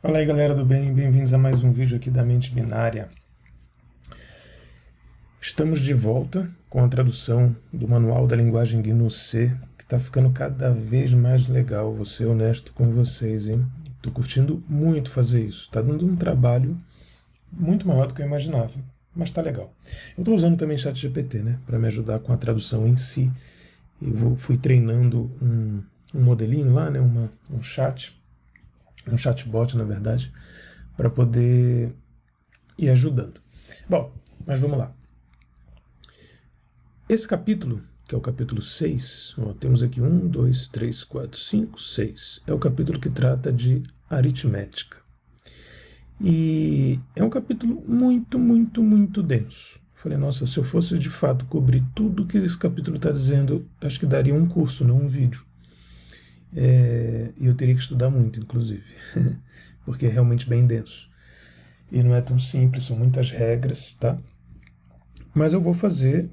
Fala aí galera do bem, bem-vindos a mais um vídeo aqui da Mente Binária. Estamos de volta com a tradução do Manual da Linguagem GNU-C, que está ficando cada vez mais legal, vou ser honesto com vocês, hein? Estou curtindo muito fazer isso, está dando um trabalho muito maior do que eu imaginava, mas está legal. Eu estou usando também ChatGPT, né, para me ajudar com a tradução em si. Fui treinando um modelinho lá, né, um chatbot, na verdade, para poder ir ajudando. Bom, mas vamos lá. Esse capítulo, que é o capítulo 6, temos aqui 1, 2, 3, 4, 5, 6, é o capítulo que trata de aritmética. E é um capítulo muito, muito, muito denso. Falei, nossa, se eu fosse de fato cobrir tudo que esse capítulo está dizendo, acho que daria um curso, não um vídeo. E eu teria que estudar muito, inclusive, porque é realmente bem denso. E não é tão simples, são muitas regras, tá? Mas eu vou fazer,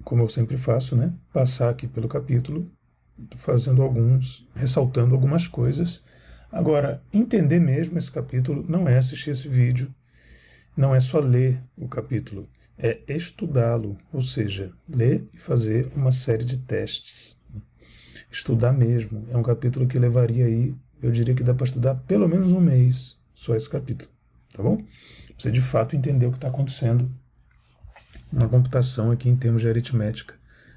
como eu sempre faço, né? Passar aqui pelo capítulo, ressaltando algumas coisas. Agora, entender mesmo esse capítulo não é assistir esse vídeo, não é só ler o capítulo, é estudá-lo, ou seja, ler e fazer uma série de testes. Estudar mesmo. É um capítulo que levaria aí, eu diria que dá para estudar pelo menos um mês, só esse capítulo, tá bom? Você de fato entender o que está acontecendo na computação aqui em termos de aritmética,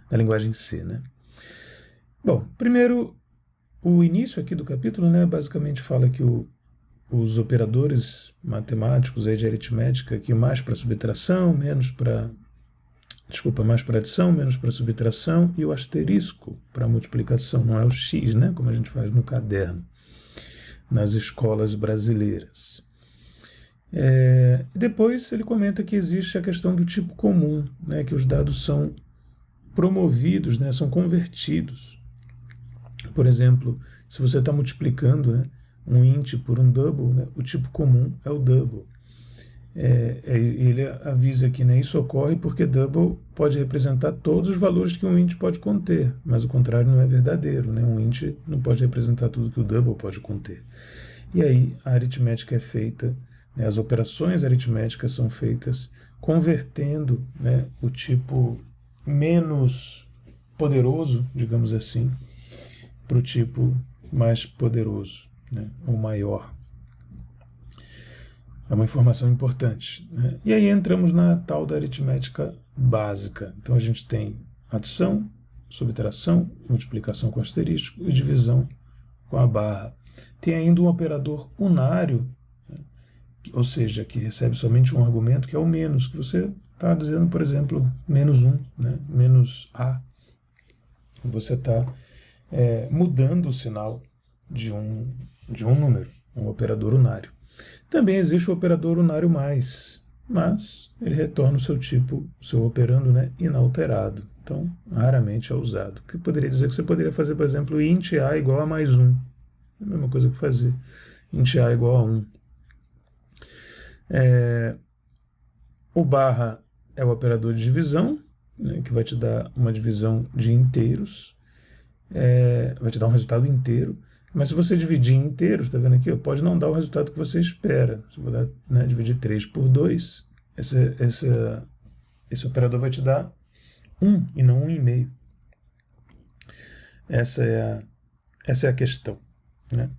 na linguagem C, né? Bom, primeiro, o início aqui do capítulo, né, basicamente fala que os operadores matemáticos aí de aritmética, aqui mais para subtração, mais para adição, menos para subtração, e o asterisco para multiplicação, não é o X, né, como a gente faz no caderno, nas escolas brasileiras. Depois ele comenta que existe a questão do tipo comum, né, que os dados são promovidos, né, são convertidos. Por exemplo, se você está multiplicando, né, um int por um double, né, o tipo comum é o double. Ele avisa que, né, isso ocorre porque double pode representar todos os valores que um int pode conter, mas o contrário não é verdadeiro, né? Um int não pode representar tudo que o double pode conter. E aí a aritmética é feita, né, as operações aritméticas são feitas convertendo, né, o tipo menos poderoso, digamos assim, para o tipo mais poderoso, né, ou maior. É uma informação importante, né? E aí entramos na tal da aritmética básica. Então a gente tem adição, subtração, multiplicação com asterisco e divisão com a barra. Tem ainda um operador unário, né? Ou seja, que recebe somente um argumento, que é o menos, que você está dizendo, por exemplo, menos 1, né? Menos A. Você está mudando o sinal de um número, um operador unário. Também existe o operador unário mais, mas ele retorna o seu tipo, o seu operando, né, inalterado. Então, raramente é usado. O que poderia dizer que você poderia fazer, por exemplo, int a igual a mais 1. É a mesma coisa que fazer int a igual a 1. O barra é o operador de divisão, né, que vai te dar uma divisão de inteiros, vai te dar um resultado inteiro. Mas se você dividir em inteiros, está vendo aqui, pode não dar o resultado que você espera. Se eu vou dividir 3 por 2, esse operador vai te dar 1 e não 1,5. Essa é a questão, né?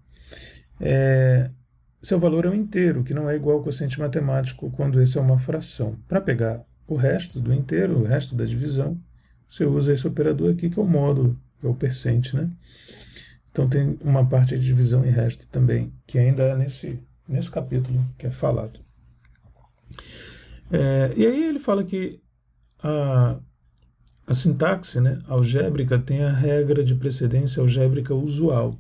Seu valor é um inteiro, que não é igual ao quociente matemático quando esse é uma fração. Para pegar o resto do inteiro, o resto da divisão, você usa esse operador aqui, que é o módulo, que é o percent, né? Então tem uma parte de divisão e resto também, que ainda é nesse capítulo que é falado. E aí ele fala que a sintaxe, né, algébrica tem a regra de precedência algébrica usual.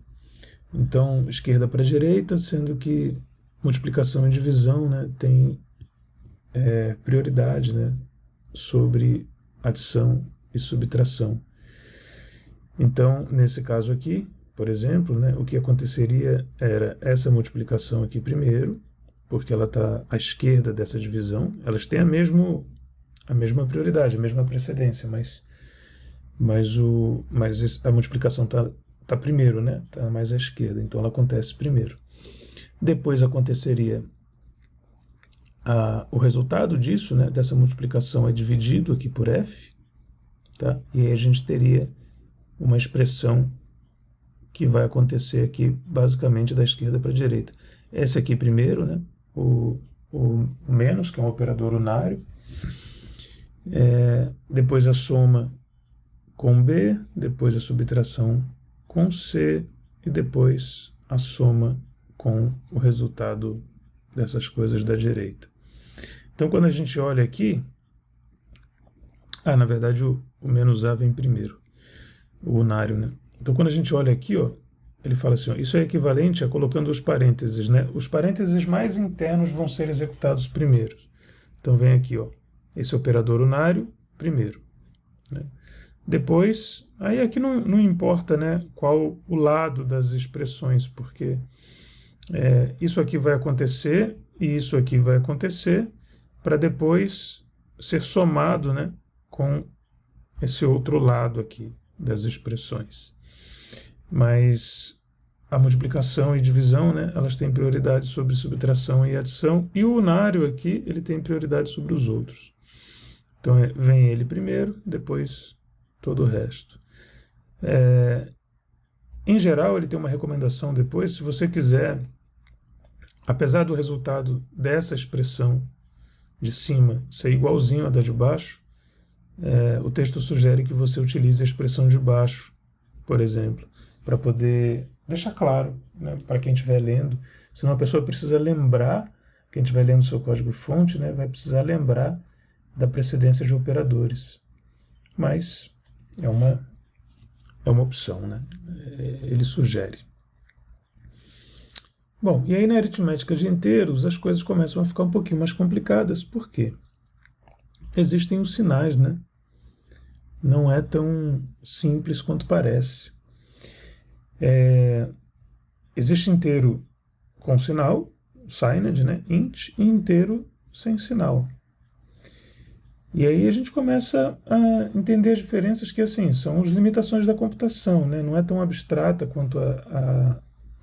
Então, esquerda para direita, sendo que multiplicação e divisão, né, tem prioridade, né, sobre adição e subtração. Então, nesse caso aqui, por exemplo, né, o que aconteceria era essa multiplicação aqui primeiro, porque ela está à esquerda dessa divisão. Elas têm a mesma prioridade, a mesma precedência, mas a multiplicação está primeiro, né? Está mais à esquerda, então ela acontece primeiro. Depois aconteceria o resultado disso, né, dessa multiplicação é dividido aqui por f, tá? E aí a gente teria uma expressão que vai acontecer aqui basicamente da esquerda para a direita. Esse aqui primeiro, né, o menos, que é um operador unário, depois a soma com B, depois a subtração com C e depois a soma com o resultado dessas coisas da direita. Então, quando a gente olha aqui, na verdade o menos A vem primeiro, o unário, né? Então, quando a gente olha aqui, ó, ele fala assim, ó, isso é equivalente a colocando os parênteses, né? Os parênteses mais internos vão ser executados primeiro. Então, vem aqui, ó, esse operador unário primeiro, né? Depois, aí aqui não importa, né, qual o lado das expressões, porque isso aqui vai acontecer e isso aqui vai acontecer para depois ser somado, né, com esse outro lado aqui das expressões. Mas a multiplicação e divisão, né, elas têm prioridade sobre subtração e adição, e o unário aqui ele tem prioridade sobre os outros. Então vem ele primeiro, depois todo o resto. Em geral, ele tem uma recomendação depois, se você quiser, apesar do resultado dessa expressão de cima ser igualzinho à da de baixo, o texto sugere que você utilize a expressão de baixo, por exemplo, para poder deixar claro, né, para quem estiver lendo. Senão a pessoa precisa lembrar, quem estiver lendo o seu código-fonte, né, vai precisar lembrar da precedência de operadores. Mas é uma opção, né? Ele sugere. Bom, e aí na aritmética de inteiros as coisas começam a ficar um pouquinho mais complicadas. Por quê? Existem os sinais, né? Não é tão simples quanto parece. Existe inteiro com sinal, signed, né? Int, e inteiro sem sinal. E aí a gente começa a entender as diferenças que, assim, são as limitações da computação, né? Não é tão abstrata quanto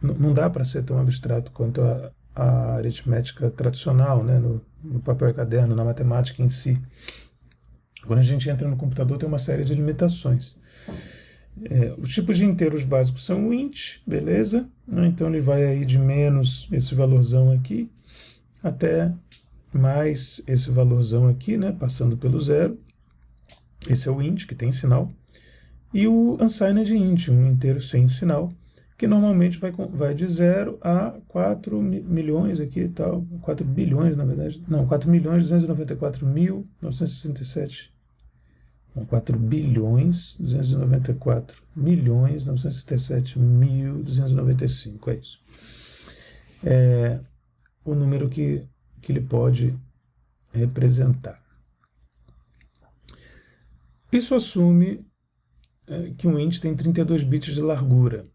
não dá para ser tão abstrato quanto a aritmética tradicional, né? No papel e caderno, na matemática em si. Quando a gente entra no computador tem uma série de limitações. Os tipos de inteiros básicos são o int, beleza? Então ele vai aí de menos esse valorzão aqui até mais esse valorzão aqui, né, passando pelo zero. Esse é o int, que tem sinal. E o unsigned int, um inteiro sem sinal, que normalmente vai de 0 a 4 milhões aqui e tal, 4 bilhões, na verdade. Não, 4.294.967. Não, 4.294.967.295, é isso. O número que ele pode representar. Isso assume que um int tem 32 bits de largura,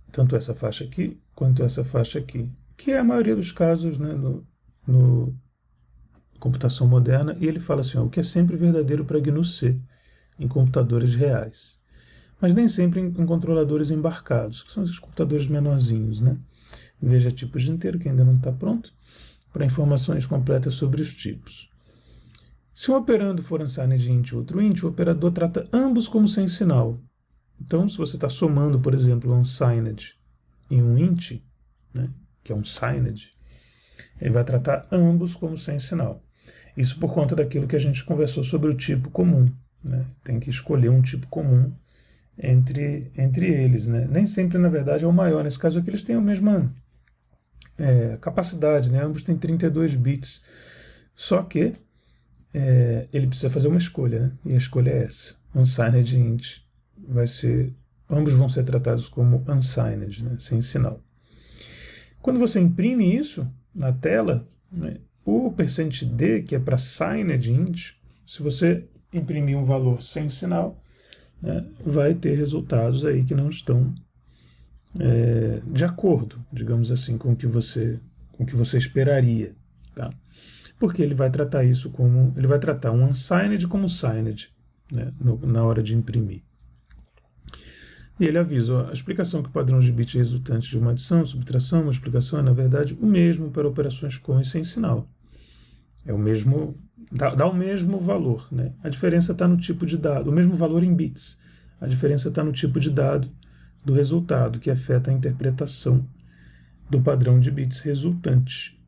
tanto essa faixa aqui quanto essa faixa aqui, que é a maioria dos casos, né, no computação moderna, e ele fala assim, o que é sempre verdadeiro para GNU-C em computadores reais, mas nem sempre em controladores embarcados, que são esses computadores menorzinhos, né? Veja tipos de inteiro, que ainda não está pronto, para informações completas sobre os tipos. Se um operando for unsigned int e outro int, o operador trata ambos como sem sinal. Então, se você está somando, por exemplo, unsigned em um int, né, que é um signed, ele vai tratar ambos como sem sinal. Isso por conta daquilo que a gente conversou sobre o tipo comum, né? Tem que escolher um tipo comum entre eles, né? Nem sempre, na verdade, é o maior. Nesse caso aqui, eles têm a mesma capacidade, né? Ambos têm 32 bits. Só que ele precisa fazer uma escolha, né? E a escolha é essa. Unsigned int ambos vão ser tratados como unsigned, né? Sem sinal. Quando você imprime isso na tela, né, o %d, que é para signed int, se você imprimir um valor sem sinal, né, vai ter resultados aí que não estão de acordo, digamos assim, com o que você esperaria, tá? Porque ele vai tratar ele vai tratar um unsigned como signed, né, na hora de imprimir. E ele avisa, ó, a explicação que o padrão de bit resultante de uma adição, subtração, multiplicação é, na verdade, o mesmo para operações com e sem sinal. É o mesmo, dá o mesmo valor, né? A diferença está no tipo de dado, o mesmo valor em bits. A diferença está no tipo de dado do resultado, que afeta a interpretação do padrão de bits resultante.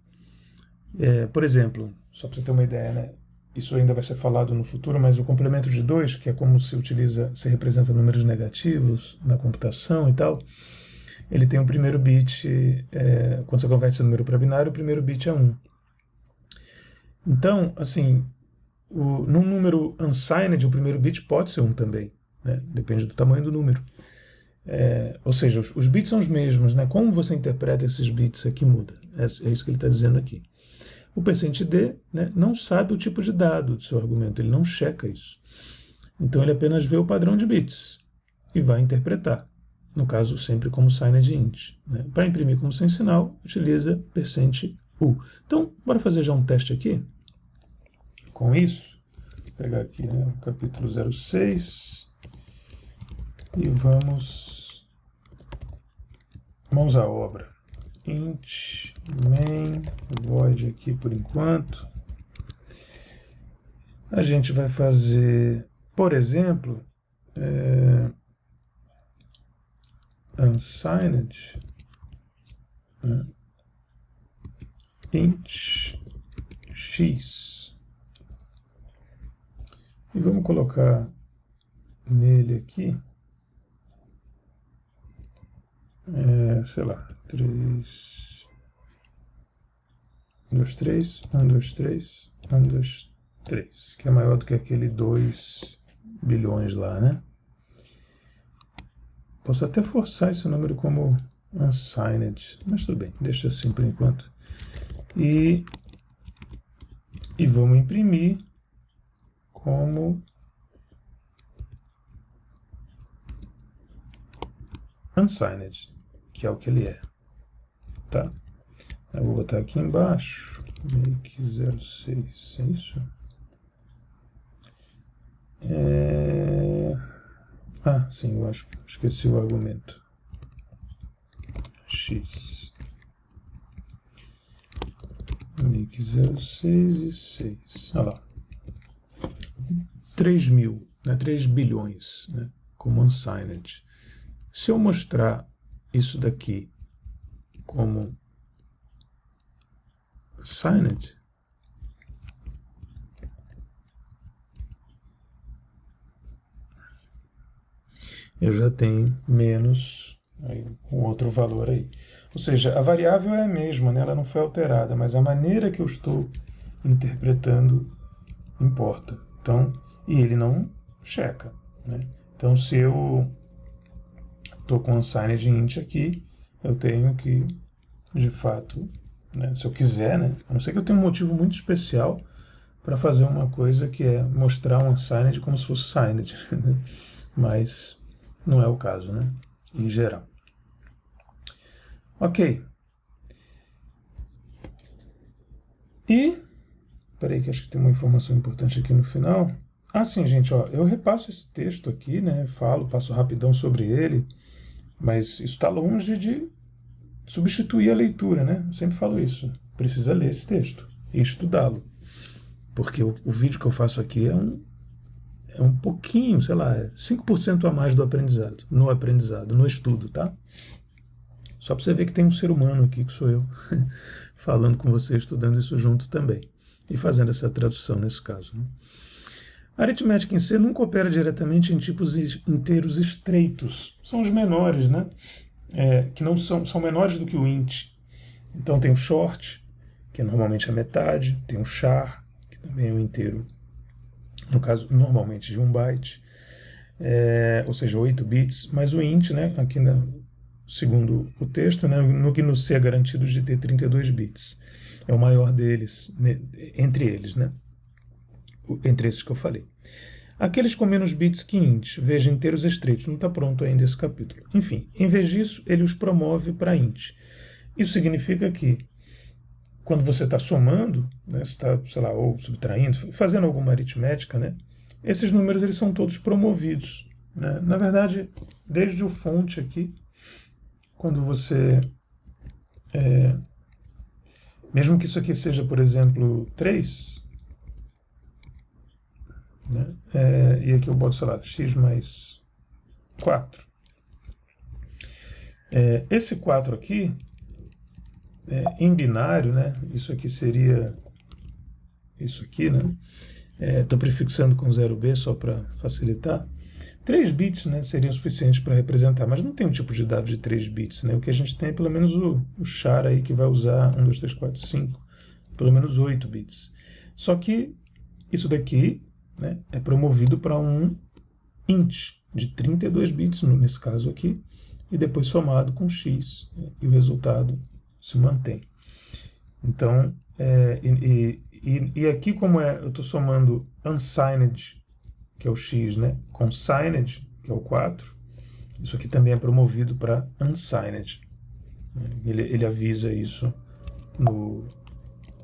Por exemplo, só para você ter uma ideia, né? Isso ainda vai ser falado no futuro, mas o complemento de 2, que é como se representa números negativos na computação e tal, ele tem o primeiro bit, quando você converte esse número para binário, o primeiro bit é 1. Então, assim, num número unsigned, o primeiro bit pode ser 1 também, né? Depende do tamanho do número. Ou seja, os bits são os mesmos, né? Como você interpreta esses bits aqui muda. É isso que ele está dizendo aqui. O %d, né, não sabe o tipo de dado do seu argumento, ele não checa isso. Então ele apenas vê o padrão de bits e vai interpretar. No caso, sempre como signed int. Né? Para imprimir como sem sinal, utiliza %u. Então, bora fazer já um teste aqui. Com isso, vou pegar aqui, né, o capítulo 06 e vamos mãos à obra. Int main void aqui por enquanto. A gente vai fazer, por exemplo, unsigned, né, int x. E vamos colocar nele aqui, sei lá, 3, 2, 3, 1, 2, 3, 1, 2, 3, que é maior do que aquele 2 bilhões lá, né? Posso até forçar esse número como unsigned, mas tudo bem, deixa assim por enquanto. E vamos imprimir como unsigned, que é o que ele é. Tá? Eu vou botar aqui embaixo, make 06, é isso? Ah, sim, lógico, esqueci o argumento. X. Make 06 e 6. Olha lá. 3.000, né? 3 bilhões, né? Como unsigned. Se eu mostrar isso daqui como signed, eu já tenho menos um outro valor aí. Ou seja, a variável é a mesma, né? Ela não foi alterada, mas a maneira que eu estou interpretando importa. Então, e ele não checa, né? Então, se eu estou com unsigned int aqui, eu tenho que, de fato, né, se eu quiser, né, a não ser que eu tenha um motivo muito especial para fazer uma coisa que é mostrar um unsigned como se fosse signed, mas não é o caso, né, em geral. Ok. E, peraí que acho que tem uma informação importante aqui no final. Ah, sim, gente, ó, eu repasso esse texto aqui, né, passo rapidão sobre ele, mas isso está longe de substituir a leitura, né? Eu sempre falo isso. Precisa ler esse texto e estudá-lo. Porque o vídeo que eu faço aqui é um pouquinho, sei lá, 5% a mais do aprendizado, no estudo, tá? Só para você ver que tem um ser humano aqui, que sou eu, falando com você, estudando isso junto também. E fazendo essa tradução nesse caso, né? A aritmética em C nunca opera diretamente em tipos inteiros estreitos. São os menores, né? Que não são menores do que o int. Então tem o short, que é normalmente a metade, tem o char, que também é um inteiro, no caso, normalmente de 1 byte, ou seja, 8 bits, mas o int, né, aqui segundo o texto, né, no GNU C é garantido de ter 32 bits. É o maior deles, né, entre eles, né? Entre esses que eu falei. Aqueles com menos bits que int, veja inteiros estreitos, não está pronto ainda esse capítulo. Enfim, em vez disso, ele os promove para int. Isso significa que, quando você está somando, né, você está, sei lá, ou subtraindo, fazendo alguma aritmética, né, esses números eles são todos promovidos né? Na verdade, desde o fonte aqui, quando você... mesmo que isso aqui seja, por exemplo, 3, né? E aqui eu boto, sei lá, x mais 4. Esse 4 aqui, em binário, né? Isso aqui seria isso aqui, né? Estou prefixando com 0b só para facilitar. 3 bits, né, seriam suficientes para representar, mas não tem um tipo de dado de 3 bits. Né? O que a gente tem é pelo menos o char aí, que vai usar 1, 2, 3, 4, 5, pelo menos 8 bits. Só que isso daqui, né, é promovido para um int de 32 bits, nesse caso aqui, e depois somado com x, né, e o resultado se mantém. Então, e aqui, como eu estou somando unsigned, que é o x, né, com signed, que é o 4, isso aqui também é promovido para unsigned. Ele avisa isso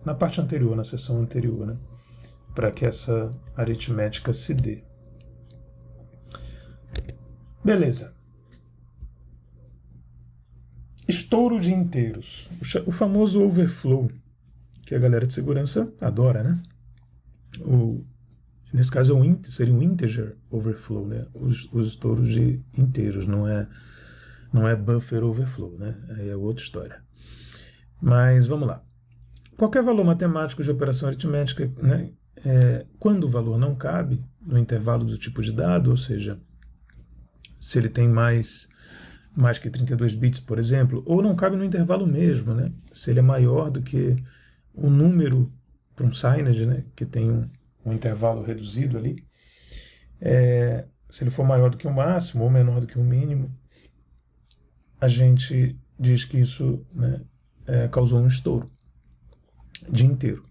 na parte anterior, na seção anterior, né, para que essa aritmética se dê. Beleza. Estouro de inteiros. O famoso overflow, que a galera de segurança adora, né? Nesse caso seria um integer overflow, né? Os estouros de inteiros, não é buffer overflow, né? Aí é outra história. Mas vamos lá. Qualquer valor matemático de operação aritmética, né? Quando o valor não cabe no intervalo do tipo de dado, ou seja, se ele tem mais que 32 bits, por exemplo, ou não cabe no intervalo mesmo, né? Se ele é maior do que o número para um signed, né? Que tem um intervalo reduzido ali, se ele for maior do que o máximo ou menor do que o mínimo, a gente diz que isso, né, causou um estouro de inteiro.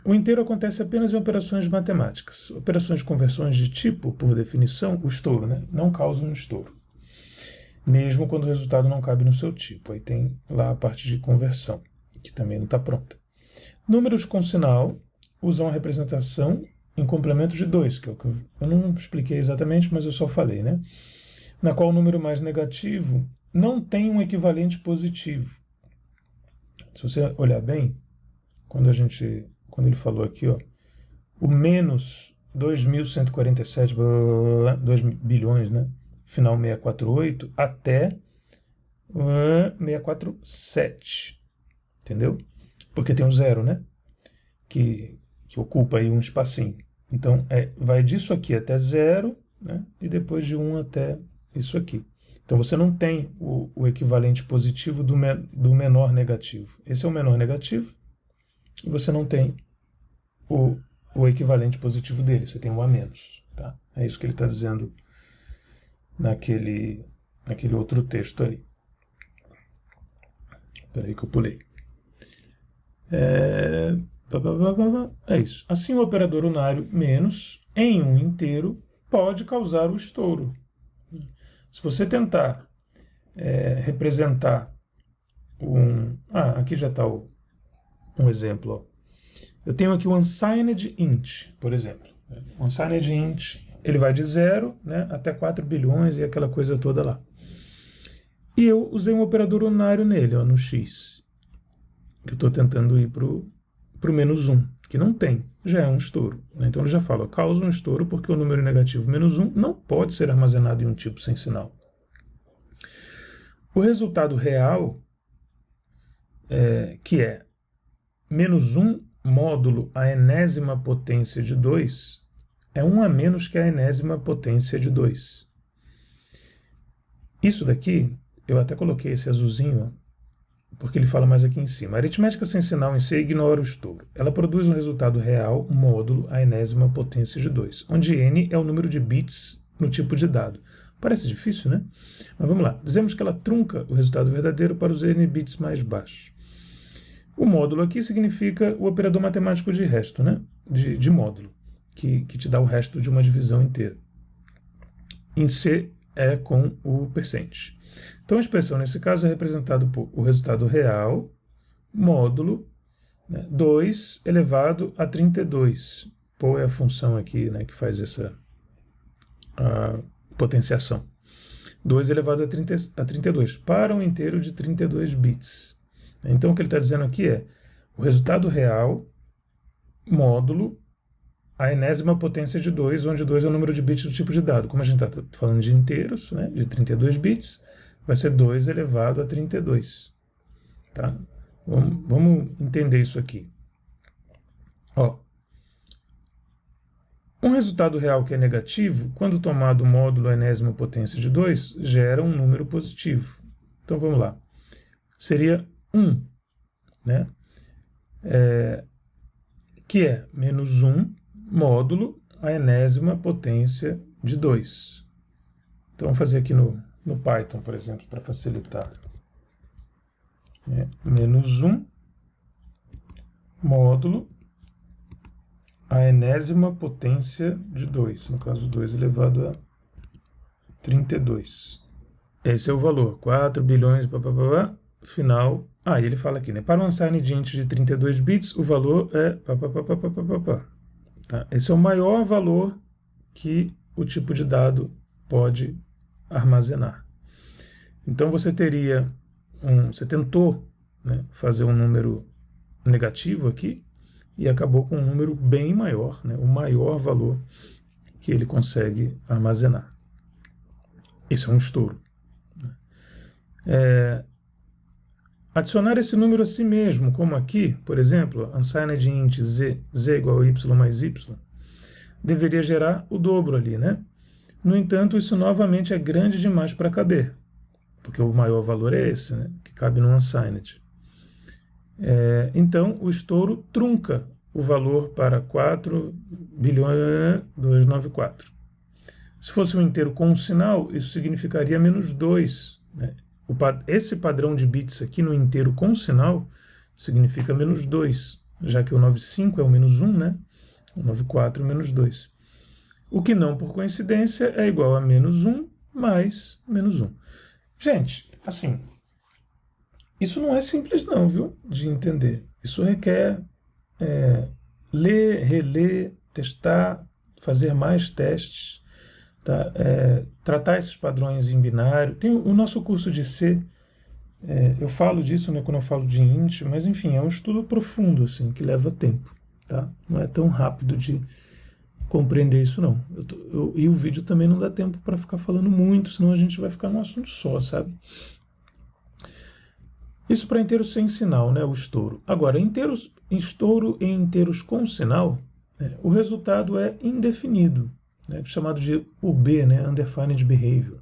O inteiro acontece apenas em operações matemáticas. Operações de conversões de tipo, por definição, o estouro, né, não causa um estouro, mesmo quando o resultado não cabe no seu tipo. Aí tem lá a parte de conversão, que também não está pronta. Números com sinal usam a representação em complemento de 2, que é o que eu não expliquei exatamente, mas eu só falei, né? Na qual o número mais negativo não tem um equivalente positivo. Se você olhar bem, quando ele falou aqui, ó, o menos 2.147, 2 bilhões, né? Final 648, até 647, entendeu? Porque tem um zero, né? Que ocupa aí um espacinho. Então, vai disso aqui até 0, né? E depois de 1 até isso aqui. Então, você não tem o equivalente positivo do menor negativo. Esse é o menor negativo, e você não tem o equivalente positivo dele. Você tem o a menos. Tá? É isso que ele está dizendo naquele outro texto ali. Espera aí que eu pulei. É isso. Assim, o operador unário menos em um inteiro pode causar o estouro. Se você tentar representar aqui já está um exemplo. Ó. Eu tenho aqui o unsigned int, por exemplo. O unsigned int, ele vai de 0, né, até 4 bilhões e aquela coisa toda lá. E eu usei um operador unário nele, ó, no x. Que eu estou tentando ir para o menos 1, que não tem, já é um estouro. Né? Então ele já fala, causa um estouro porque o número negativo menos 1 não pode ser armazenado em um tipo sem sinal. O resultado real, que é menos 1 módulo a enésima potência de 2, é 1 a menos que a enésima potência de 2. Isso daqui, eu até coloquei esse azulzinho, ó, porque ele fala mais aqui em cima. A aritmética sem sinal em si ignora o estouro. Ela produz um resultado real módulo a enésima potência de 2, onde n é o número de bits no tipo de dado. Parece difícil, né? Mas vamos lá. Dizemos que ela trunca o resultado verdadeiro para os n bits mais baixos. O módulo aqui significa o operador matemático de resto, né? De módulo, que te dá o resto de uma divisão inteira. Em C é com o percent. Então a expressão nesse caso é representada por o resultado real, módulo, né, 2 elevado a 32. Pô é a função aqui, né, que faz essa a potenciação. 2 elevado a 32, para um inteiro de 32 bits. Então, o que ele está dizendo aqui é o resultado real módulo a enésima potência de 2, onde 2 é o número de bits do tipo de dado. Como a gente está falando de inteiros, né, de 32 bits, vai ser 2 elevado a 32. Tá? Vamos entender isso aqui. Ó, um resultado real que é negativo, quando tomado o módulo a enésima potência de 2, gera um número positivo. Então vamos lá. Seria 1, né? Que é menos 1 módulo a enésima potência de 2. Então vamos fazer aqui no Python, por exemplo, para facilitar. Menos 1 módulo a enésima potência de 2, no caso 2 elevado a 32. Esse é o valor, 4 bilhões, final. E ele fala aqui, né? Para um unsigned int de 32 bits, o valor é tá? Esse é o maior valor que o tipo de dado pode armazenar. Então você teria você tentou, né, fazer um número negativo aqui e acabou com um número bem maior, né, o maior valor que ele consegue armazenar. Esse é um estouro. Adicionar esse número a si mesmo, como aqui, por exemplo, unsigned int z igual a y mais y, deveria gerar o dobro ali, né? No entanto, isso novamente é grande demais para caber, porque o maior valor é esse, né, que cabe no unsigned. Então, o estouro trunca o valor para 4.294. Se fosse um inteiro com um sinal, isso significaria menos 2. Né? Esse padrão de bits aqui no inteiro com sinal significa menos 2, já que o 95 é o menos 1, né? O 94 é o menos 2. O que não, por coincidência, é igual a menos 1 mais menos 1. Gente, assim, isso não é simples não, viu, de entender. Isso requer ler, reler, testar, fazer mais testes, tá? Tratar esses padrões em binário. Tem o nosso curso de C, eu falo disso, né, quando eu falo de int, mas enfim, é um estudo profundo, assim, que leva tempo. Tá? Não é tão rápido de compreender isso não. E o vídeo também não dá tempo para ficar falando muito, senão a gente vai ficar num assunto só, sabe? Isso para inteiros sem sinal, né, o estouro. Agora, estouro em inteiros com sinal, né, o resultado é indefinido, né, chamado de UB, né, Undefined Behavior.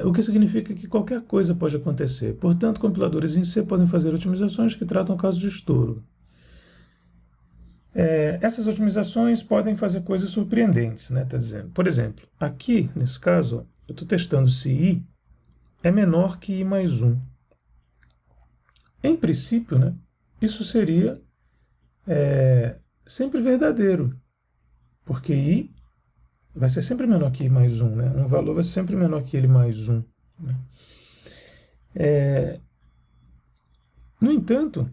O que significa que qualquer coisa pode acontecer. Portanto, compiladores em C podem fazer otimizações que tratam casos de estouro. Essas otimizações podem fazer coisas surpreendentes, né, tá dizendo. Por exemplo, aqui, nesse caso, eu estou testando se I é menor que I mais 1. Em princípio, né, isso seria sempre verdadeiro, porque I vai ser sempre menor que I mais 1. Né? Um valor vai ser sempre menor que ele mais 1. Né? No entanto,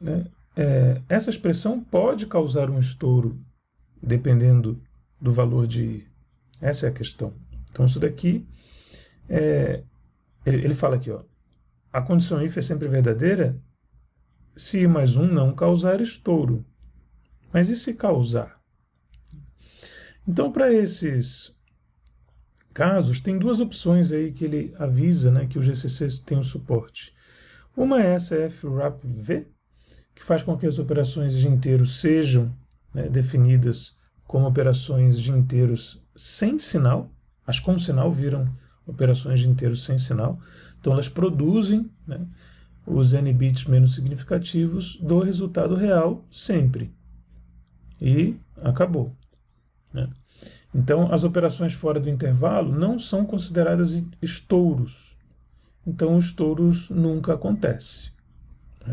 né, essa expressão pode causar um estouro, dependendo do valor de I. Essa é a questão. Então, isso daqui, ele fala aqui, ó, a condição if é sempre verdadeira se I mais 1 não causar estouro. Mas e se causar? Então, para esses casos, tem duas opções aí que ele avisa, né, que o GCC tem o suporte. Uma é essa frapv, que faz com que as operações de inteiros sejam, né, definidas como operações de inteiros sem sinal. As com sinal viram operações de inteiros sem sinal. Então, elas produzem, né, os n bits menos significativos do resultado real sempre. E acabou. Né? Então, as operações fora do intervalo não são consideradas estouros. Então, os estouros nunca acontecem.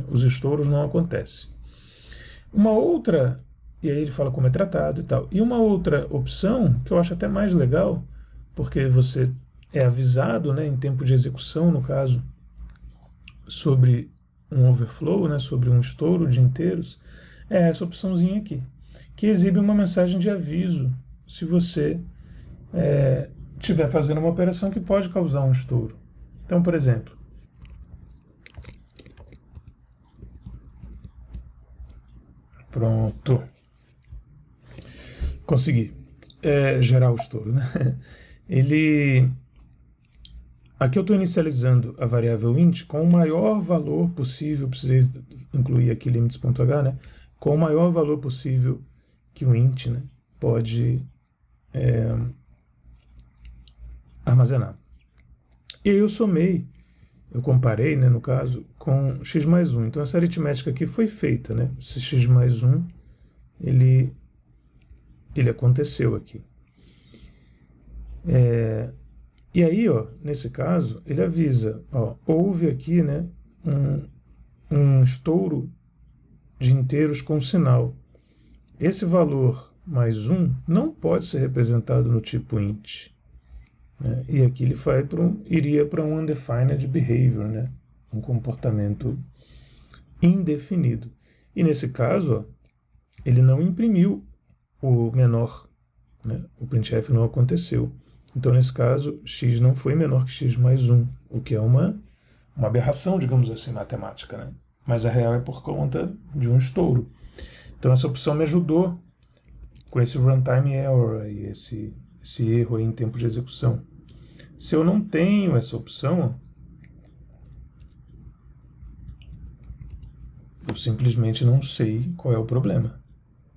Os estouros não acontecem. Uma outra, e aí ele fala como é tratado e tal, e uma outra opção, que eu acho até mais legal, porque você é avisado, né, em tempo de execução, no caso, sobre um overflow, né, sobre um estouro de inteiros, é essa opçãozinha aqui, que exibe uma mensagem de aviso se você estiver fazendo uma operação que pode causar um estouro. Então, por exemplo, pronto, consegui gerar o estouro, né? Aqui eu estou inicializando a variável int com o maior valor possível, precisei incluir aqui limits.h, né? Com o maior valor possível que o int, né, pode armazenar. E aí eu somei, eu comparei, né, no caso, com x mais 1. Então essa aritmética aqui foi feita, né? Esse x mais 1, ele aconteceu aqui. E aí, ó, nesse caso, ele avisa, ó, houve aqui, né, um estouro de inteiros com sinal. Esse valor mais 1 não pode ser representado no tipo int. Né? E aqui ele iria para um undefined behavior, né? Um comportamento indefinido. E nesse caso, ó, ele não imprimiu o menor, né? O printf não aconteceu. Então, nesse caso, x não foi menor que x mais 1, o que é uma aberração, digamos assim, matemática, né? Mas a real é por conta de um estouro. Então, essa opção me ajudou com esse runtime error, aí, esse erro aí em tempo de execução. Se eu não tenho essa opção, eu simplesmente não sei qual é o problema.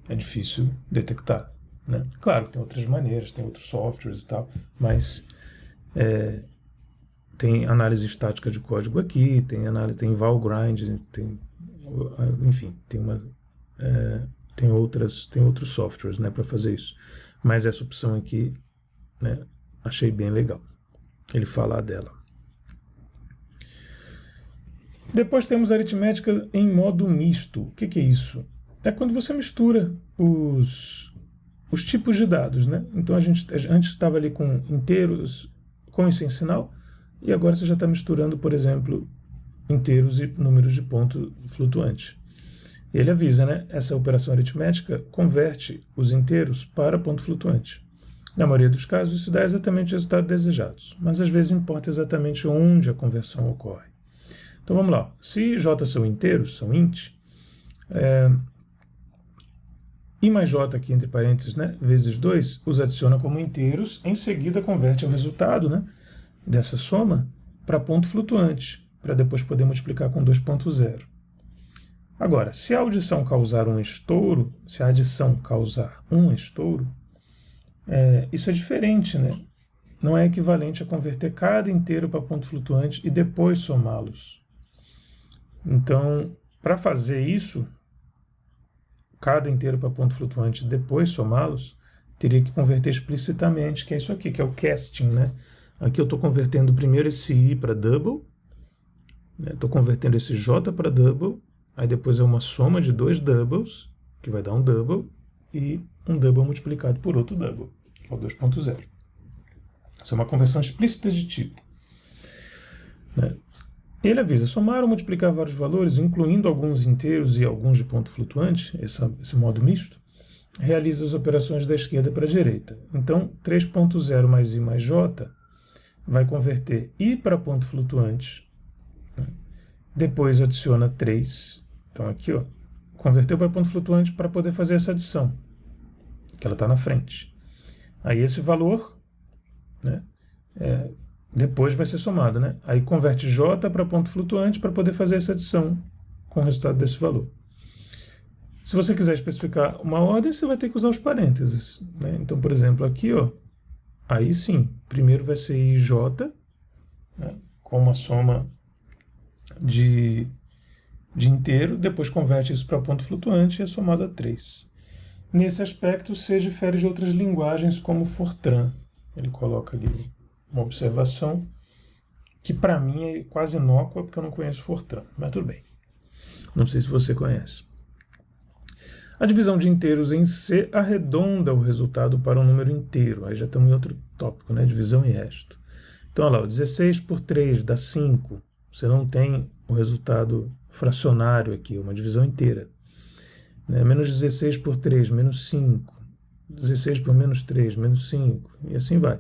É difícil detectar, né? Claro, tem outras maneiras, tem outros softwares e tal, mas tem análise estática de código aqui, tem Valgrind, enfim, tem outros softwares, né, para fazer isso. Mas essa opção aqui, né, achei bem legal ele falar dela. Depois temos aritmética em modo misto. O que é isso? É quando você mistura os tipos de dados, né? Então a gente antes estava ali com inteiros com e sem sinal, e agora você já está misturando, por exemplo, inteiros e números de ponto flutuante. Ele avisa, né? Essa operação aritmética converte os inteiros para ponto flutuante. Na maioria dos casos, isso dá exatamente o resultado desejado, mas às vezes importa exatamente onde a conversão ocorre. Então vamos lá. Se j são inteiros, são int, i mais j aqui entre parênteses, né, vezes 2, os adiciona como inteiros, em seguida converte o resultado, né, dessa soma para ponto flutuante, para depois poder multiplicar com 2.0. Agora, se a adição causar um estouro, isso é diferente, né? Não é equivalente a converter cada inteiro para ponto flutuante e depois somá-los. Então, para fazer isso, cada inteiro para ponto flutuante e depois somá-los, teria que converter explicitamente, que é isso aqui, que é o casting, né? Aqui eu estou convertendo primeiro esse i para double, estou convertendo esse j para double, aí depois é uma soma de dois doubles, que vai dar um double, e um double multiplicado por outro double, que é o 2.0. Isso é uma conversão explícita de tipo. Né? Ele avisa somar ou multiplicar vários valores, incluindo alguns inteiros e alguns de ponto flutuante, esse modo misto, realiza as operações da esquerda para a direita. Então, 3.0 mais i mais j vai converter i para ponto flutuante, né? Depois adiciona 3. Então aqui, ó, converteu para ponto flutuante para poder fazer essa adição, que ela está na frente. Aí esse valor, né, depois vai ser somado, né? Aí converte j para ponto flutuante para poder fazer essa adição com o resultado desse valor. Se você quiser especificar uma ordem, você vai ter que usar os parênteses, né? Então, por exemplo, aqui, ó, aí sim, primeiro vai ser ij, né, com uma soma de inteiro, depois converte isso para ponto flutuante e é somado a 3. Nesse aspecto, C difere de outras linguagens como Fortran. Ele coloca ali uma observação que para mim é quase inócua, porque eu não conheço Fortran, mas tudo bem. Não sei se você conhece. A divisão de inteiros em C arredonda o resultado para um número inteiro. Aí já estamos em outro tópico, né? Divisão e resto. Então, olha lá, 16 por 3 dá 5. Você não tem o resultado fracionário aqui, uma divisão inteira. Né? Menos 16 por 3, menos 5. 16 por menos 3, menos 5, e assim vai.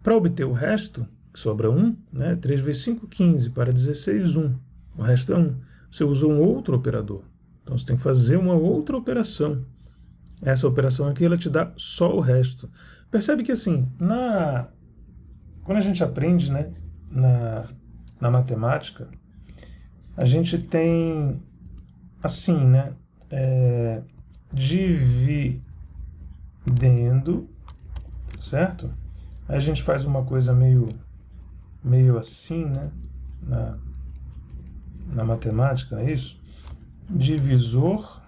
Para obter o resto, que sobra 1, né? 3 vezes 5, 15, para 16, 1. O resto é 1. Você usa um outro operador. Então você tem que fazer uma outra operação. Essa operação aqui, ela te dá só o resto. Percebe que assim, quando a gente aprende, né, na matemática, a gente tem assim, né, dividendo, certo? Aí a gente faz uma coisa meio assim, né, na matemática, não é isso? Divisor,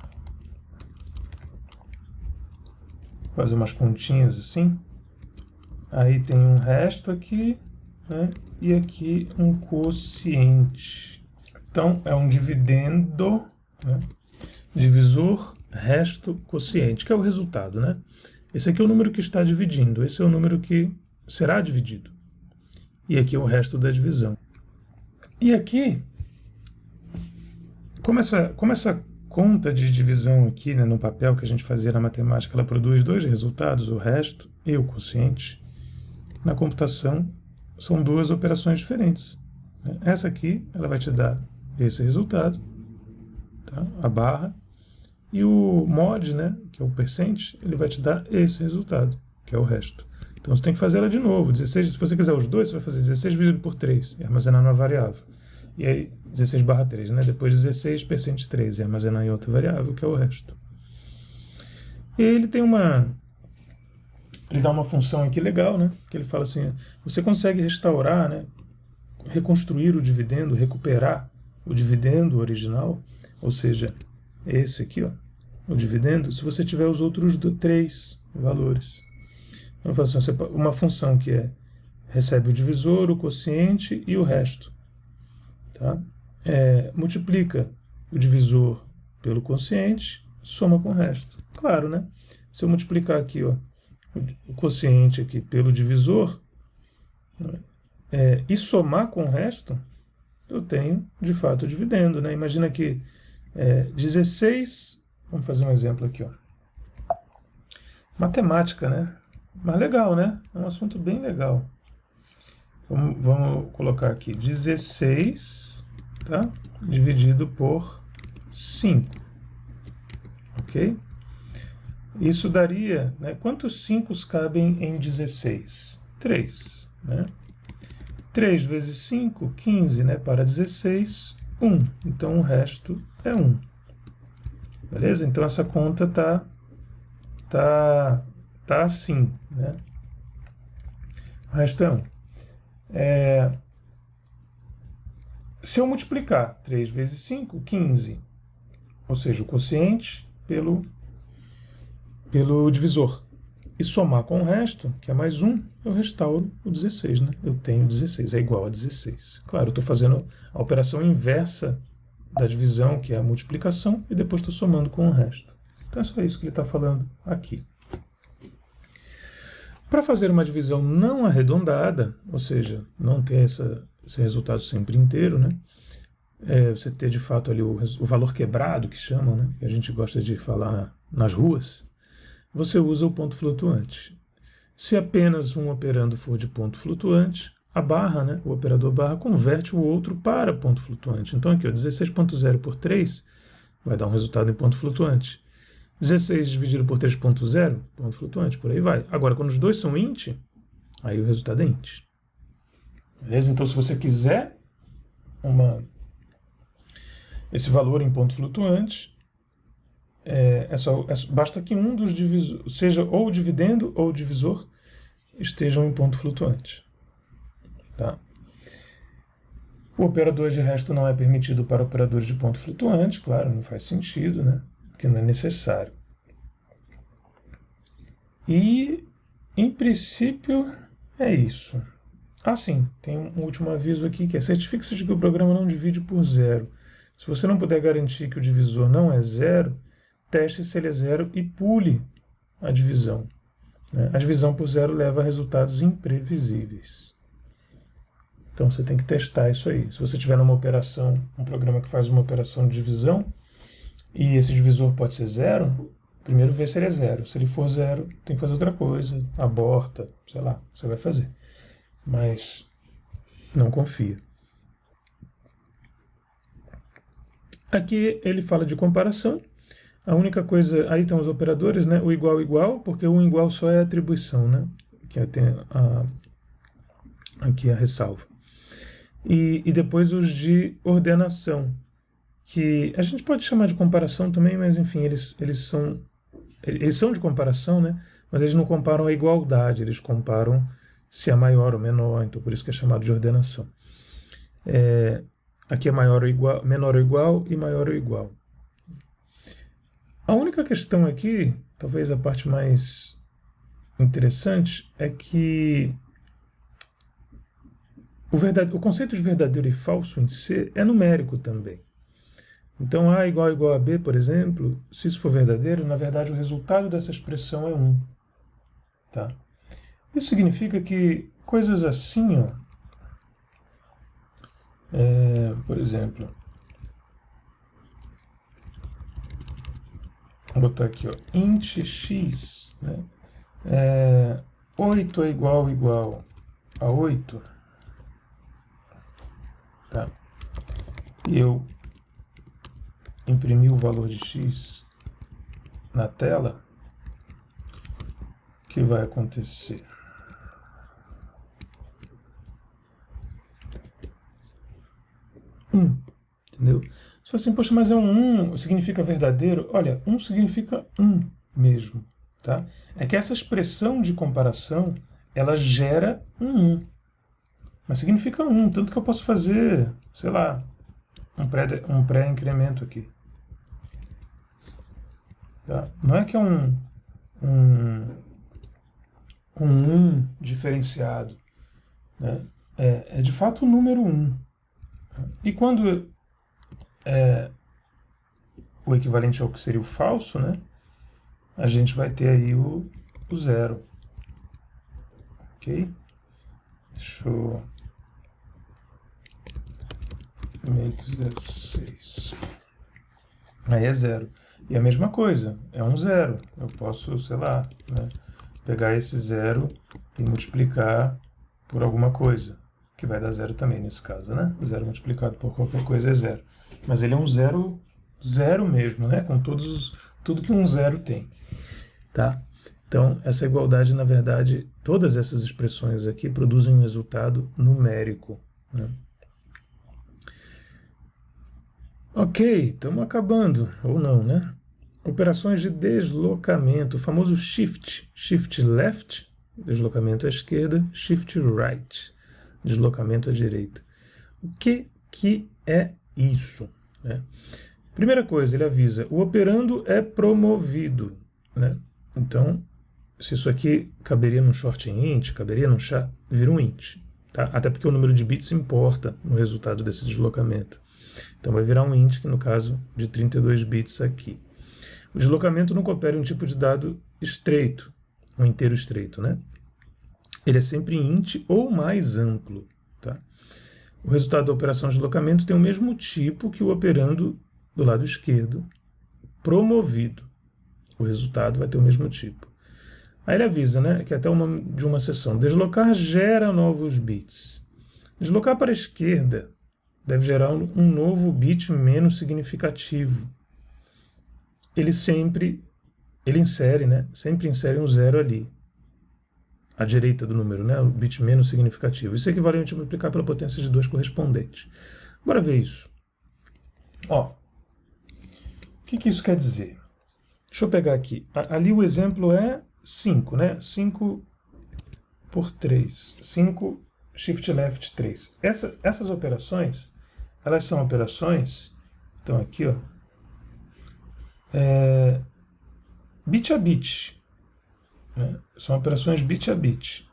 fazer umas continhas assim, aí tem um resto aqui, né, e aqui um quociente. Então é um dividendo, né, divisor, resto, quociente, que é o resultado, né? Esse aqui é o número que está dividindo, esse é o número que será dividido. E aqui é o resto da divisão. E aqui, como essa conta de divisão aqui, né, no papel que a gente fazia na matemática, ela produz dois resultados, o resto e o quociente, na computação são duas operações diferentes. Essa aqui, ela vai te dar esse resultado, tá? A barra, e o mod, né, que é o percent, ele vai te dar esse resultado, que é o resto. Então você tem que fazer ela de novo. 16, se você quiser os dois, você vai fazer 16 dividido por 3 e armazenar numa variável. E aí 16 barra 3, né? Depois 16 percent 3 e armazenar em outra variável, que é o resto. E aí ele dá uma função aqui legal, né? Que ele fala assim, você consegue restaurar, né, reconstruir o dividendo, recuperar o dividendo original, ou seja, esse aqui, ó, o dividendo, se você tiver os outros 3 valores. Então, uma função que recebe o divisor, o quociente e o resto. Tá? Multiplica o divisor pelo quociente, soma com o resto. Claro, né? Se eu multiplicar aqui, ó, o quociente aqui pelo divisor, e somar com o resto, eu tenho, de fato, o dividendo, né? Imagina que 16, vamos fazer um exemplo aqui, ó. Matemática, né? Mas legal, né? É um assunto bem legal. Vamos colocar aqui 16, tá? Dividido por 5, ok? Isso daria, né? Quantos 5 cabem em 16? 3, né? 3 vezes 5, 15, né? Para 16, 1. Então o resto é 1. Beleza? Então essa conta tá assim, né? O resto é 1. Se eu multiplicar 3 vezes 5, 15, ou seja, o quociente pelo divisor, e somar com o resto, que é mais 1, eu restauro o 16, né? Eu tenho 16, é igual a 16. Claro, eu estou fazendo a operação inversa da divisão, que é a multiplicação, e depois estou somando com o resto. Então é só isso que ele está falando aqui. Para fazer uma divisão não arredondada, ou seja, não ter esse resultado sempre inteiro, né? Você ter de fato ali o valor quebrado, que chamam, né? Que a gente gosta de falar nas ruas, você usa o ponto flutuante. Se apenas um operando for de ponto flutuante, a barra, né, o operador barra, converte o outro para ponto flutuante. Então aqui, 16.0 por 3 vai dar um resultado em ponto flutuante. 16 dividido por 3.0, ponto flutuante, por aí vai. Agora, quando os dois são int, aí o resultado é int. Beleza? Então, se você quiser esse valor em ponto flutuante, basta que um dos divisores, seja ou o dividendo ou o divisor, estejam em ponto flutuante. Tá? O operador de resto não é permitido para operadores de ponto flutuante, claro, não faz sentido, né? Porque não é necessário. E, em princípio, é isso. Sim, tem um último aviso aqui, que certifique-se de que o programa não divide por 0. Se você não puder garantir que o divisor não é 0, teste se ele é 0 e pule a divisão. A divisão por 0 leva a resultados imprevisíveis. Então você tem que testar isso aí. Se você tiver numa operação, um programa que faz uma operação de divisão, e esse divisor pode ser 0, primeiro vê se ele é 0. Se ele for 0, tem que fazer outra coisa, aborta, sei lá, você vai fazer. Mas não confia. Aqui ele fala de comparação. A única coisa, aí estão os operadores, né? O igual, igual, porque o igual só é atribuição, né? Que tem aqui a ressalva. E depois os de ordenação, que a gente pode chamar de comparação também, mas enfim, eles são de comparação, né? Mas eles não comparam a igualdade, eles comparam se é maior ou menor, então por isso que é chamado de ordenação. Aqui é maior ou igual, menor ou igual e maior ou igual. A única questão aqui, talvez a parte mais interessante, é que o conceito de verdadeiro e falso em C é numérico também. Então, A igual a igual a B, por exemplo, se isso for verdadeiro, na verdade o resultado dessa expressão é 1. Tá? Isso significa que coisas assim, ó, por exemplo, vou botar aqui, ó, int x, né? 8 é igual a 8, tá? E eu imprimir o valor de x na tela, o que vai acontecer? Entendeu? Se for assim, poxa, mas é um 1, significa verdadeiro? Olha, 1 significa 1 mesmo, tá? É que essa expressão de comparação, ela gera um 1. Mas significa 1, tanto que eu posso fazer, sei lá, um pré-incremento aqui. Tá? Não é que é um 1 diferenciado, né? É de fato o número 1. E quando o equivalente ao que seria o falso, né, a gente vai ter aí o 0. Ok? Deixa eu make 06. Aí é 0. E a mesma coisa, é um 0. Eu posso, sei lá, né, pegar esse 0 e multiplicar por alguma coisa, que vai dar 0 também nesse caso, né? O 0 multiplicado por qualquer coisa é 0. Mas ele é um 0, 0 mesmo, né? Com tudo que um 0 tem. Tá? Então, essa igualdade, na verdade, todas essas expressões aqui produzem um resultado numérico, né? Ok, estamos acabando, ou não, né? Operações de deslocamento, o famoso shift. Shift left, deslocamento à esquerda, shift right, deslocamento à direita. O que é isso? Né? Primeira coisa, ele avisa, o operando é promovido. Né? Então, se isso aqui caberia num short int, caberia num char, vira um int. Tá? Até porque o número de bits importa no resultado desse deslocamento. Então vai virar um int, que no caso de 32 bits aqui. O deslocamento nunca opera um tipo de dado estreito, um inteiro estreito, né? Ele é sempre int ou mais amplo. Tá? O resultado da operação de deslocamento tem o mesmo tipo que o operando do lado esquerdo, promovido. O resultado vai ter o mesmo tipo. Aí ele avisa, né, que é até o nome de uma seção. Deslocar gera novos bits. Deslocar para a esquerda deve gerar um novo bit menos significativo. Ele insere, né, sempre insere um 0 ali, à direita do número, né, o bit menos significativo. Isso equivale a multiplicar pela potência de 2 correspondente. Bora ver isso. Ó, o que isso quer dizer? Deixa eu pegar aqui. Ali o exemplo é 5, né? 5 por 3. 5 shift left 3. Essas operações, elas são operações, então aqui, ó, bit a bit. Né? São operações bit a bit.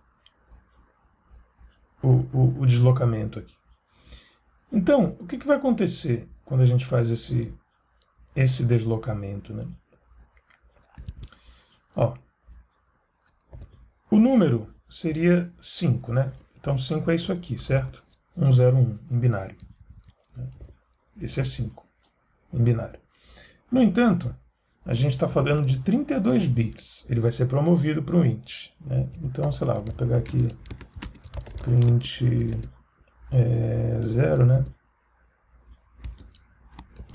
O deslocamento aqui. Então, o que vai acontecer quando a gente faz esse deslocamento, né? Ó, o número seria 5, né? Então 5 é isso aqui, certo? 1, 0, 1, em binário. Esse é 5, em binário. No entanto, a gente está falando de 32 bits. Ele vai ser promovido para um int, né? Então, sei lá, vou pegar aqui print 0, né?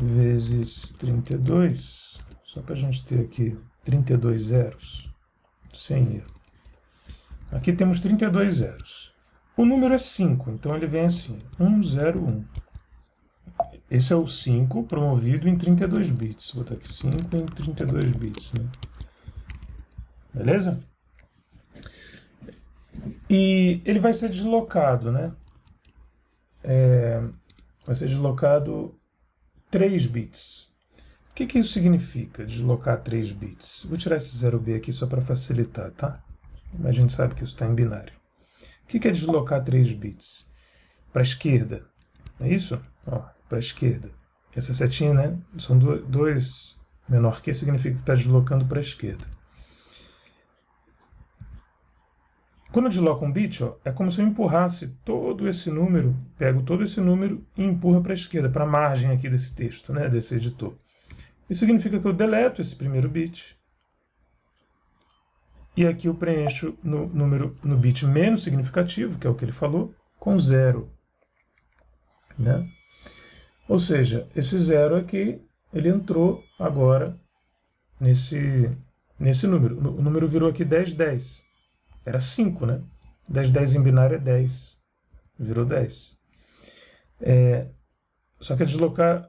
Vezes 32, só para a gente ter aqui 32 zeros, sem erro. Aqui temos 32 zeros. O número é 5, então ele vem assim, 101. Esse é o 5 promovido em 32 bits. Vou botar aqui 5 em 32 bits, né? Beleza? E ele vai ser deslocado, né? Vai ser deslocado 3 bits. O que isso significa, deslocar 3 bits? Vou tirar esse 0b aqui só para facilitar, tá? Mas a gente sabe que isso está em binário. O que é deslocar 3 bits? Para a esquerda. É isso? Para a esquerda. Essa setinha, né? São dois menor que significa que está deslocando para a esquerda. Quando eu desloco um bit, é como se eu empurrasse todo esse número, pego todo esse número e empurro para a esquerda, para a margem aqui desse texto, né, desse editor. Isso significa que eu deleto esse primeiro bit e aqui eu preencho no bit menos significativo, que é o que ele falou, com 0. Né? Ou seja, esse 0 aqui, ele entrou agora nesse número. O número virou aqui 10, 10. Era 5, né? 10, 10 em binário é 10. Virou 10. Só que é deslocar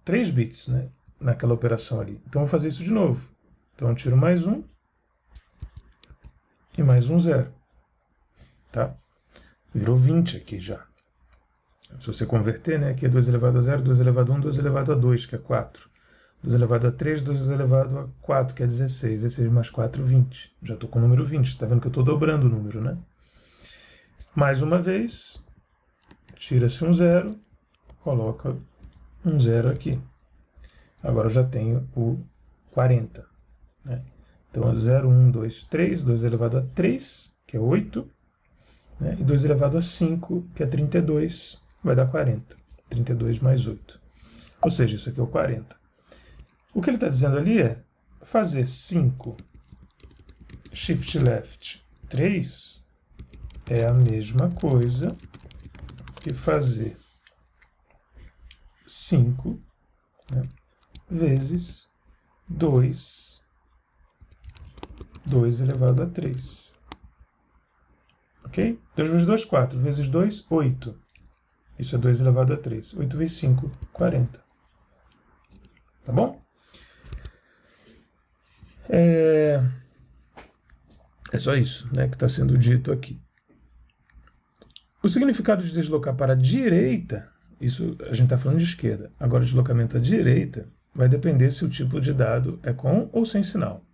3 bits, né? Naquela operação ali. Então, eu vou fazer isso de novo. Então, eu tiro mais 1 e mais um 0. Tá? Virou 20 aqui já. Se você converter, né? Aqui é 2 elevado a 0, 2 elevado a 1, 2 elevado a 2, que é 4. 2 elevado a 3, 2 elevado a 4, que é 16. 16 mais 4, 20. Já estou com o número 20. Está vendo que eu estou dobrando o número, né? Mais uma vez, tira-se um 0, coloca um 0 aqui. Agora eu já tenho o 40. Né? Então, 0, 1, 2, 3. 2 elevado a 3, que é 8. Né? E 2 elevado a 5, que é 32, vai dar 40. 32 mais 8. Ou seja, isso aqui é o 40. O que ele está dizendo ali é fazer 5 shift left 3 é a mesma coisa que fazer 5, né, vezes 2 elevado a 3. Ok? 2 vezes 2, 4. Vezes 2, 8. Isso é 2 elevado a 3. 8 vezes 5, 40. Tá bom? É só isso, né, que está sendo dito aqui. O significado de deslocar para a direita, isso a gente está falando de esquerda. Agora, o deslocamento à direita vai depender se o tipo de dado é com ou sem sinal.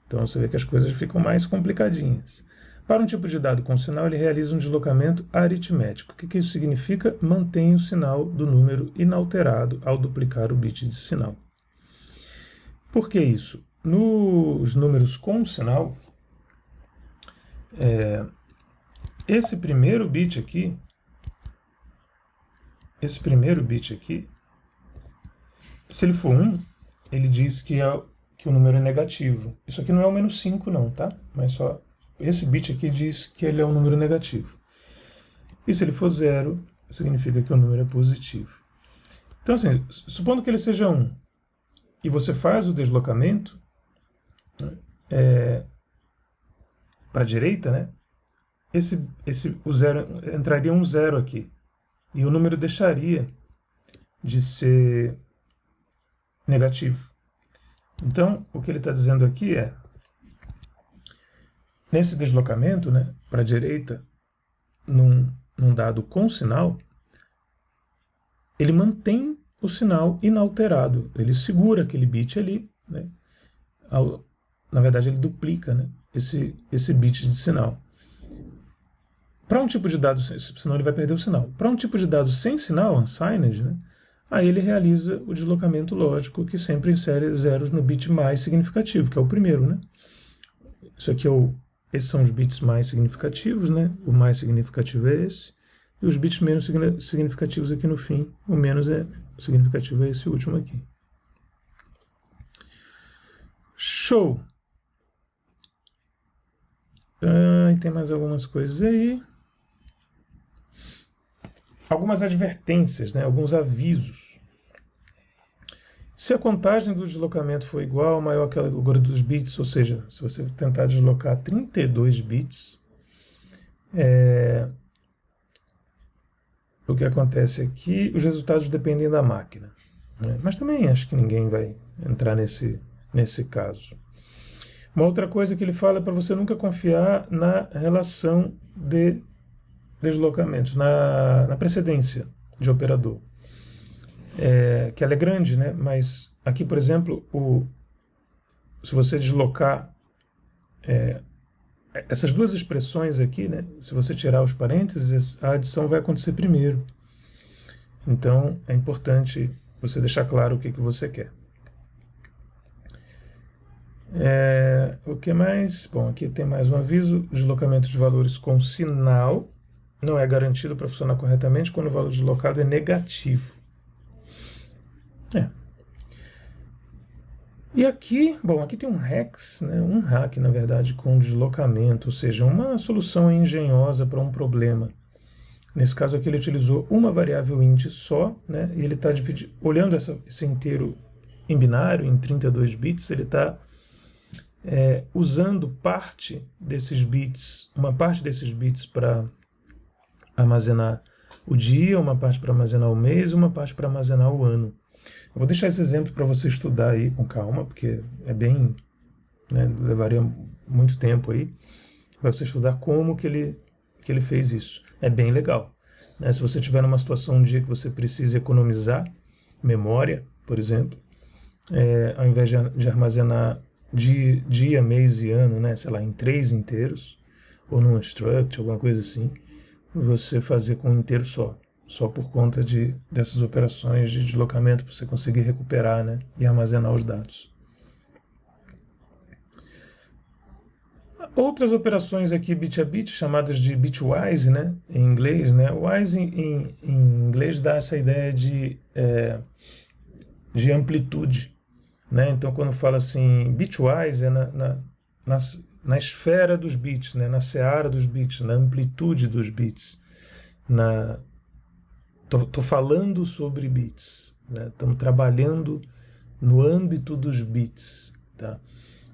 Então, você vê que as coisas ficam mais complicadinhas. Para um tipo de dado com sinal, ele realiza um deslocamento aritmético. O que isso significa? Mantém o sinal do número inalterado ao duplicar o bit de sinal. Por que isso? Nos números com sinal, esse primeiro bit aqui, se ele for 1, ele diz que o número é negativo. Isso aqui não é o menos 5 não, tá? Mas só esse bit aqui diz que ele é um número negativo. E se ele for 0, significa que o número é positivo. Então, assim, supondo que ele seja 1, e você faz o deslocamento para a direita, né? O 0 entraria um 0 aqui. E o número deixaria de ser negativo. Então, o que ele está dizendo aqui é, nesse deslocamento, né, para a direita, num dado com sinal, ele mantém o sinal inalterado. Ele segura aquele bit ali, né? Na verdade, ele duplica, né, esse bit de sinal. Para um tipo de dado, senão ele vai perder o sinal. Para um tipo de dado sem sinal, unsigned, né, aí ele realiza o deslocamento lógico que sempre insere zeros no bit mais significativo, que é o primeiro. Né? Isso aqui esses são os bits mais significativos, né? O mais significativo é esse. E os bits menos significativos aqui no fim, o menos significativo é esse último aqui. Show! E tem mais algumas coisas aí. Algumas advertências, né? Alguns avisos. Se a contagem do deslocamento for igual ou maior que a largura dos bits, ou seja, se você tentar deslocar 32 bits, o que acontece é que os resultados dependem da máquina, né? Mas também acho que ninguém vai entrar nesse caso. Uma outra coisa que ele fala é para você nunca confiar na relação de deslocamentos, na precedência de operador. Que ela é grande, né? Mas aqui, por exemplo, se você deslocar essas duas expressões aqui, né? Se você tirar os parênteses, a adição vai acontecer primeiro. Então, é importante você deixar claro o que você quer. O que mais? Bom, aqui tem mais um aviso. Deslocamento de valores com sinal não é garantido para funcionar corretamente quando o valor deslocado é negativo. E aqui, bom, aqui tem um hex, né, um hack, na verdade, com deslocamento, ou seja, uma solução engenhosa para um problema. Nesse caso aqui ele utilizou uma variável int só, né, e ele está olhando esse inteiro em binário, em 32 bits, ele está usando parte desses bits, uma parte desses bits para armazenar o dia, uma parte para armazenar o mês e uma parte para armazenar o ano. Eu vou deixar esse exemplo para você estudar aí com calma, porque é bem, né, levaria muito tempo aí para você estudar como que ele fez isso. É bem legal, né? Se você tiver numa situação um dia que você precisa economizar memória, por exemplo, ao invés de armazenar dia, mês e ano, né, sei lá, em 3 inteiros, ou num struct, alguma coisa assim, você fazer com um inteiro só por conta dessas operações de deslocamento, para você conseguir recuperar, né, e armazenar os dados. Outras operações aqui bit a bit, chamadas de bitwise, né, em inglês, né? Wise em inglês dá essa ideia de amplitude, né? Então, quando fala assim, bitwise é na esfera dos bits, né? Na seara dos bits, na amplitude dos bits. Tô falando sobre bits, né? Estamos trabalhando no âmbito dos bits, tá?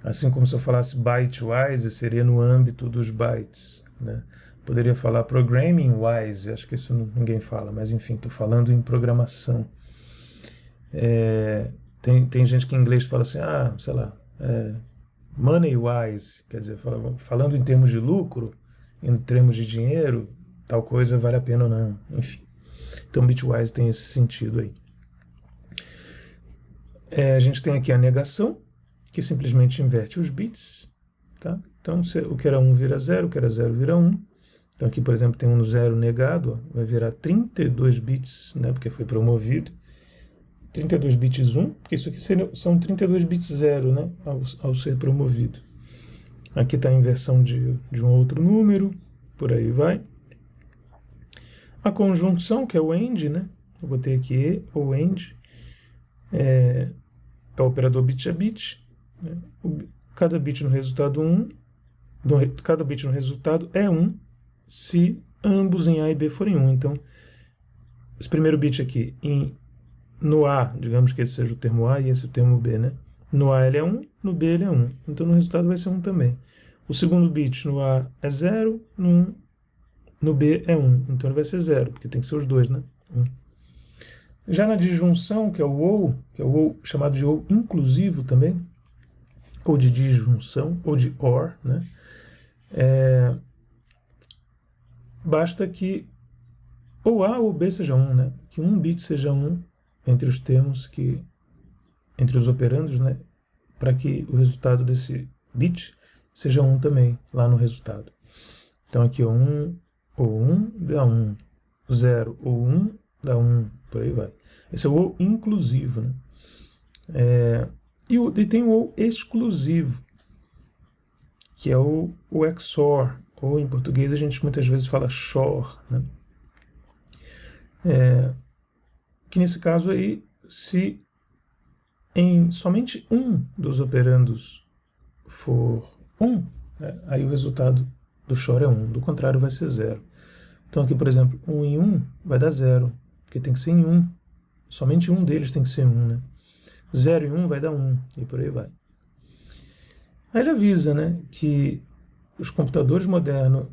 Assim como se eu falasse byte-wise, seria no âmbito dos bytes, né? Poderia falar programming-wise, acho que isso ninguém fala, mas enfim, estou falando em programação. Tem gente que em inglês fala assim, sei lá, money-wise, quer dizer, falando em termos de lucro, em termos de dinheiro, tal coisa vale a pena ou não, enfim. Então, bitwise tem esse sentido aí. A gente tem aqui a negação, que simplesmente inverte os bits, tá? Então, o que era 1 vira 0, o que era 0 vira 1. Então, aqui, por exemplo, tem um 0 negado, vai virar 32 bits, né, porque foi promovido. 32 bits 1, porque isso aqui são 32 bits 0, né, ao ser promovido. Aqui está a inversão de um outro número, por aí vai. A conjunção, que é o AND, né? Eu botei aqui E ou AND. É o operador bit a bit. Né? Cada bit no resultado cada bit no resultado é 1 se ambos em A e B forem 1. Então, esse primeiro bit aqui no A, digamos que esse seja o termo A e esse o termo B, né? No A ele é 1, no B ele é 1. Então, no resultado vai ser 1 também. O segundo bit no A é 0, no B é 1, então ele vai ser 0, porque tem que ser os dois, né? 1. Já na disjunção, que é o OU chamado de OU inclusivo também, ou de disjunção, ou de OR, né? Basta que ou A ou B seja 1, né? Que um bit seja 1 entre os termos entre os operandos, né? Para que o resultado desse bit seja 1 também, lá no resultado. Então aqui 1 ou 1 dá 1, 0 ou 1 dá 1, por aí vai. Esse é o OU inclusivo, né? E tem o OU exclusivo, que é o XOR, ou em português a gente muitas vezes fala XOR, né? Que nesse caso aí, se em somente um dos operandos for 1, né, aí o resultado do XOR é 1, do contrário vai ser 0. Então aqui, por exemplo, 1 em 1 vai dar 0, porque tem que ser em 1. Somente um deles tem que ser 1, né? 0 em 1 vai dar 1, e por aí vai. Aí ele avisa, né, que os computadores modernos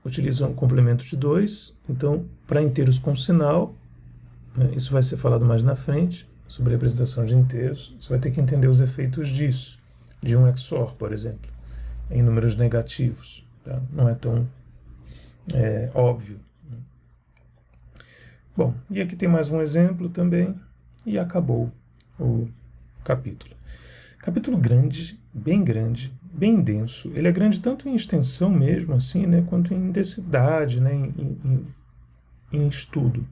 utilizam complemento de 2, então, para inteiros com sinal, né, isso vai ser falado mais na frente, sobre a representação de inteiros, você vai ter que entender os efeitos disso, de um XOR, por exemplo, em números negativos. Tá? Não é tão óbvio. Bom, e aqui tem mais um exemplo também, e acabou o capítulo. Capítulo grande, bem denso. Ele é grande tanto em extensão mesmo, assim, né, quanto em densidade, né, em estudo.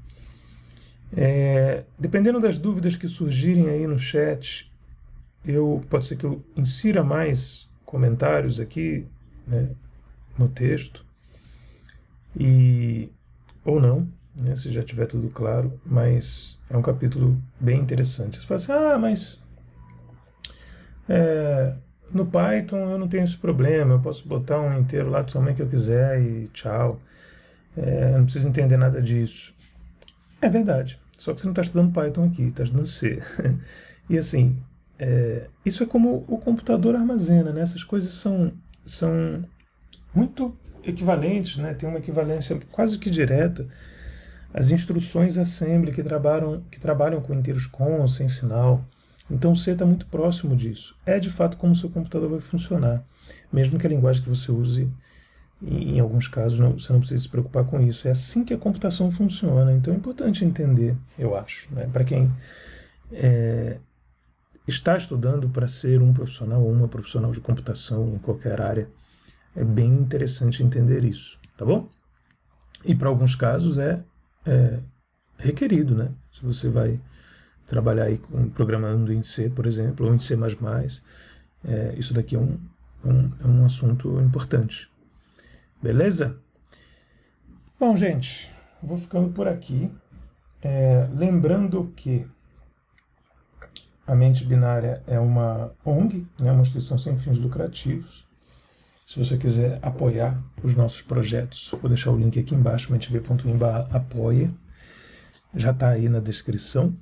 Dependendo das dúvidas que surgirem aí no chat, pode ser que eu insira mais comentários aqui, né, no texto, ou não, né, se já tiver tudo claro, mas é um capítulo bem interessante. Você fala assim, mas no Python eu não tenho esse problema, eu posso botar um inteiro lá do tamanho que eu quiser e tchau, eu não preciso entender nada disso. É verdade, só que você não está estudando Python aqui, está estudando C. E assim, isso é como o computador armazena, né? Essas coisas são muito equivalentes, né? Tem uma equivalência quase que direta. As instruções assembly que trabalham com inteiros com, sem sinal. Então o C está muito próximo disso. É de fato como o seu computador vai funcionar. Mesmo que a linguagem que você use, em alguns casos, você não precisa se preocupar com isso. É assim que a computação funciona. Então é importante entender, eu acho, né? Para quem está estudando para ser um profissional ou uma profissional de computação em qualquer área, é bem interessante entender isso, tá bom? E para alguns casos é requerido, né? Se você vai trabalhar aí programando em C, por exemplo, ou em C++, isso daqui é um assunto importante. Beleza? Bom, gente, vou ficando por aqui. Lembrando que a Mente Binária é uma ONG, né, uma instituição sem fins lucrativos. Se você quiser apoiar os nossos projetos, vou deixar o link aqui embaixo, mentb.in/apoia. Já está aí na descrição.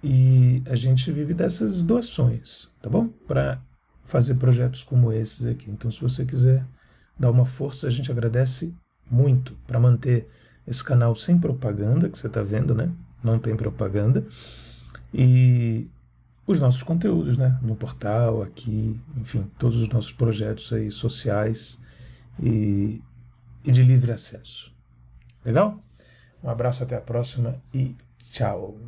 E a gente vive dessas doações, tá bom? Para fazer projetos como esses aqui. Então, se você quiser dar uma força, a gente agradece muito para manter esse canal sem propaganda, que você está vendo, né? Não tem propaganda. E os nossos conteúdos, né? No portal, aqui, enfim, todos os nossos projetos aí sociais e de livre acesso. Legal? Um abraço, até a próxima e tchau!